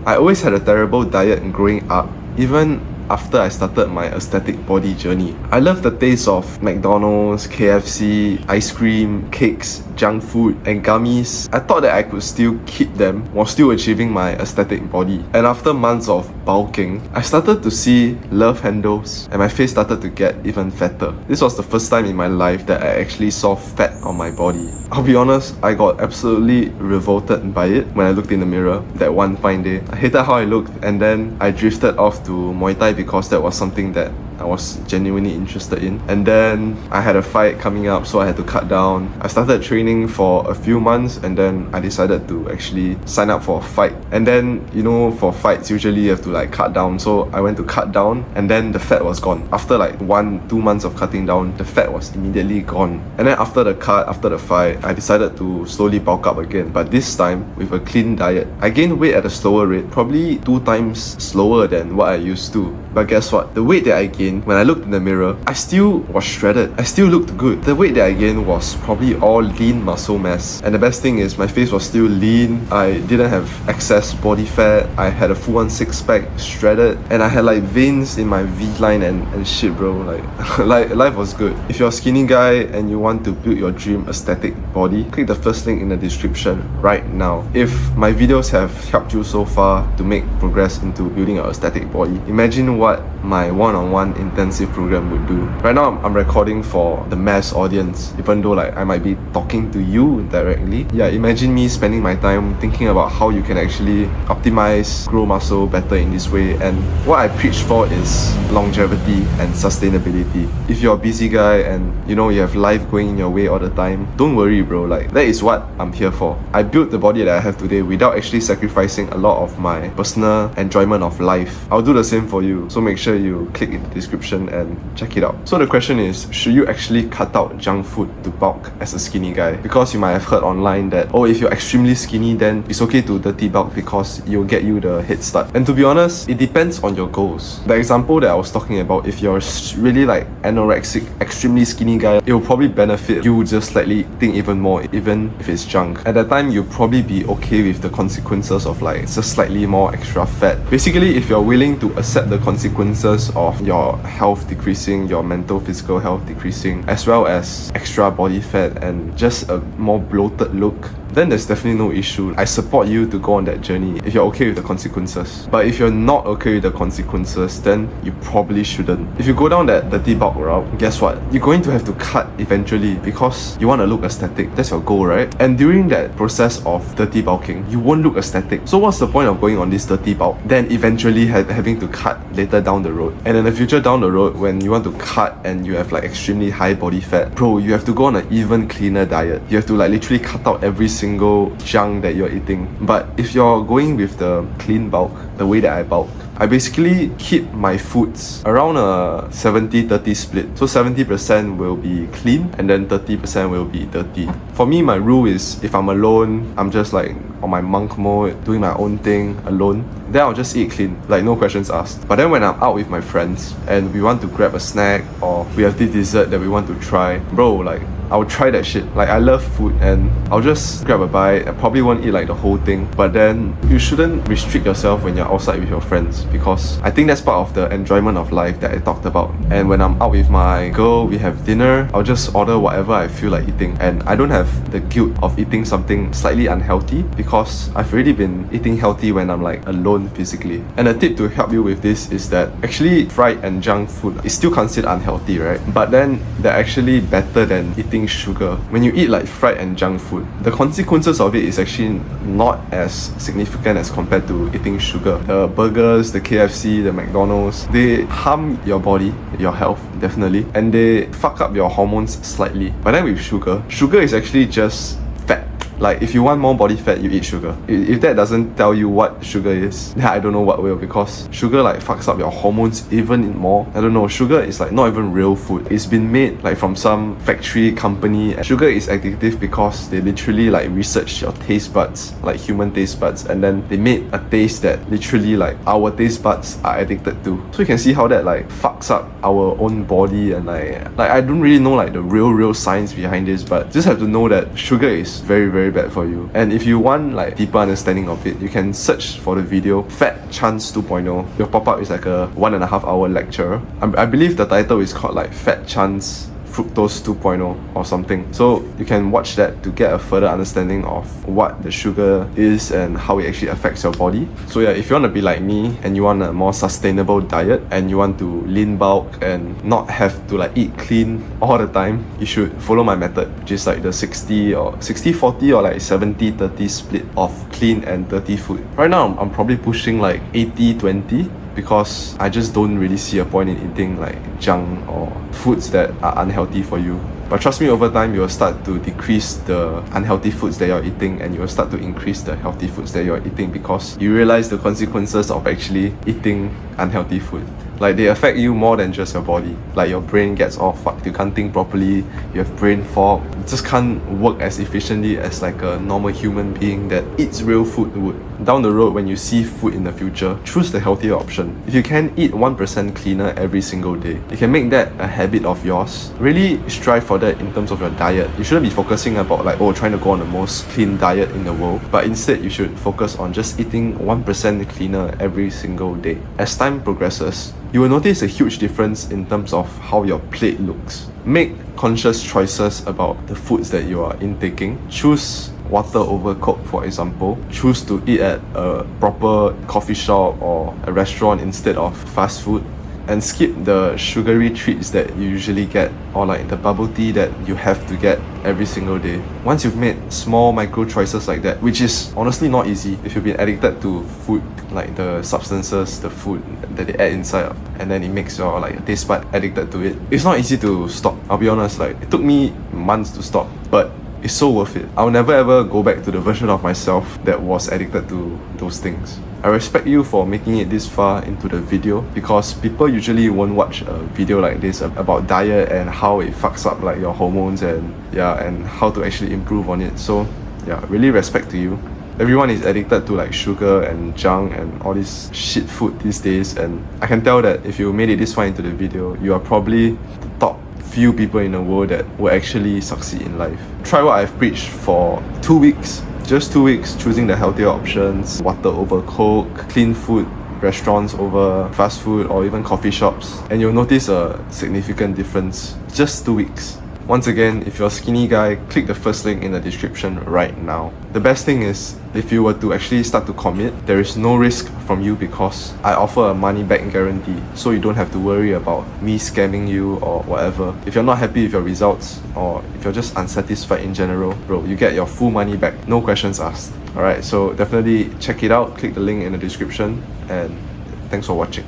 I always had a terrible diet growing up, even after I started my aesthetic body journey. I love the taste of McDonald's, KFC, ice cream, cakes, junk food, and gummies. I thought that I could still keep them while still achieving my aesthetic body. And after months of bulking, I started to see love handles and my face started to get even fatter. This was the first time in my life that I actually saw fat on my body. I'll be honest, I got absolutely revolted by it when I looked in the mirror that one fine day. I hated how I looked, and then I drifted off to Muay Thai because that was something that I was genuinely interested in. And then I had a fight coming up, so I had to cut down. I started training for a few months, and then I decided to actually sign up for a fight. And then, you know, for fights usually you have to like cut down, so I went to cut down, and then the fat was gone. After like 1-2 months of cutting down, the fat was immediately gone. And then after the cut, after the fight, I decided to slowly bulk up again, but this time with a clean diet. I gained weight at a slower rate, probably 2 times slower than what I used to. But guess what? The weight that I gained, when I looked in the mirror, I still was shredded. I still looked good. The weight that I gained was probably all lean muscle mass. And the best thing is my face was still lean. I didn't have excess body fat. I had a full-on six-pack, shredded. And I had like veins in my V-line and shit, bro. Like life was good. If you're a skinny guy and you want to build your dream aesthetic body, click the first link in the description right now. If my videos have helped you so far to make progress into building an aesthetic body, imagine what my one-on-one intensive program would do. Right now I'm recording for the mass audience, even though like I might be talking to you directly. Yeah, imagine me spending my time thinking about how you can actually optimize, grow muscle better in this way. And what I preach for is longevity and sustainability. If you're a busy guy and you know you have life going in your way all the time, don't worry, bro. Like, that is what I'm here for. I built the body that I have today without actually sacrificing a lot of my personal enjoyment of life. I'll do the same for you, so make sure you click in the description and check it out. So the question is, should you actually cut out junk food to bulk as a skinny guy? Because you might have heard online that, oh, if you're extremely skinny, then it's okay to dirty bulk because it'll get you the head start. And to be honest, it depends on your goals. The example that I was talking about, if you're really like anorexic, extremely skinny guy, it will probably benefit you just slightly think even more, even if it's junk. At that time, you'll probably be okay with the consequences of like just slightly more extra fat. Basically, if you're willing to accept the consequences of your health decreasing, your mental physical health decreasing, as well as extra body fat and just a more bloated look, then there's definitely no issue. I support you to go on that journey if you're okay with the consequences. But if you're not okay with the consequences, then you probably shouldn't. If you go down that dirty bulk route, guess what? You're going to have to cut eventually because you want to look aesthetic. That's your goal, right? And during that process of dirty bulking, you won't look aesthetic. So what's the point of going on this dirty bulk, then eventually having to cut later down the road? And in the future down the road, when you want to cut and you have like extremely high body fat, bro, you have to go on an even cleaner diet. You have to like literally cut out every single junk that you're eating. But if you're going with the clean bulk, the way that I bulk, I basically keep my foods around a 70-30 split. So 70% will be clean and then 30% will be dirty. For me, my rule is if I'm alone, I'm just like on my monk mode, doing my own thing alone, then I'll just eat clean, like no questions asked. But then when I'm out with my friends and we want to grab a snack or we have this dessert that we want to try, bro, like I'll try that shit. Like, I love food and I'll just grab a bite. I probably won't eat like the whole thing. But then you shouldn't restrict yourself when you're outside with your friends, because I think that's part of the enjoyment of life that I talked about. And when I'm out with my girl, we have dinner, I'll just order whatever I feel like eating. And I don't have the guilt of eating something slightly unhealthy because I've already been eating healthy when I'm like alone physically. And a tip to help you with this is that actually fried and junk food is still considered unhealthy, right? But then they're actually better than eating sugar. When you eat like fried and junk food, the consequences of it is actually not as significant as compared to eating sugar. The burgers, the KFC, the McDonald's, they harm your body, your health, definitely, and they fuck up your hormones slightly. But then with sugar is actually just fat. Like, if you want more body fat, you eat sugar. If that doesn't tell you what sugar is, then I don't know what will, because sugar like fucks up your hormones even more. I don't know, sugar is like not even real food. It's been made like from some factory company. And sugar is addictive because they literally like research your taste buds, like human taste buds, and then they made a taste that literally like our taste buds are addicted to. So you can see how that like fucks up our own body. And like I don't really know like the real science behind this, but just have to know that sugar is very very bad for you. And if you want like deeper understanding of it, you can search for the video Fat Chance 2.0. Your pop-up is like a 1.5 hour lecture. I believe the title is called like Fat Chance Fructose 2.0 or something. So you can watch that to get a further understanding of what the sugar is and how it actually affects your body. So yeah, if you want to be like me and you want a more sustainable diet and you want to lean bulk and not have to like eat clean all the time, you should follow my method, which is like the 60-40 or like 70-30 split of clean and dirty food. Right now I'm probably pushing like 80-20 because I just don't really see a point in eating like junk or foods that are unhealthy for you. But trust me, over time you will start to decrease the unhealthy foods that you're eating and you will start to increase the healthy foods that you're eating because you realize the consequences of actually eating unhealthy food. Like they affect you more than just your body. Like your brain gets all fucked, you can't think properly, you have brain fog, you just can't work as efficiently as like a normal human being that eats real food would. Down the road, when you see food in the future, choose the healthier option. If you can eat 1% cleaner every single day, you can make that a habit of yours. Really strive for that in terms of your diet. You shouldn't be focusing about like, trying to go on the most clean diet in the world, but instead you should focus on just eating 1% cleaner every single day. As time progresses, you will notice a huge difference in terms of how your plate looks. Make conscious choices about the foods that you are intaking. Choose water over Coke, for example. Choose to eat at a proper coffee shop or a restaurant instead of fast food. And skip the sugary treats that you usually get or like the bubble tea that you have to get every single day. Once you've made small micro choices like that, which is honestly not easy if you've been addicted to food, like the substances, the food that they add inside, and then it makes your like taste bud addicted to it. It's not easy to stop. I'll be honest, like it took me months to stop, but it's so worth it. I'll never ever go back to the version of myself that was addicted to those things. I respect you for making it this far into the video because people usually won't watch a video like this about diet and how it fucks up like your hormones and how to actually improve on it. So yeah, really respect to you. Everyone is addicted to like sugar and junk and all this shit food these days, and I can tell that if you made it this far into the video, you are probably the top few people in the world that will actually succeed in life. Try what I've preached for 2 weeks. Just 2 weeks, choosing the healthier options, water over Coke, clean food, restaurants over fast food or even coffee shops, and you'll notice a significant difference. Just 2 weeks. Once again, if you're a skinny guy, click the first link in the description right now. The best thing is, if you were to actually start to commit, there is no risk from you because I offer a money back guarantee, so you don't have to worry about me scamming you or whatever. If you're not happy with your results or if you're just unsatisfied in general, bro, you get your full money back, no questions asked. Alright, so definitely check it out, click the link in the description, and thanks for watching.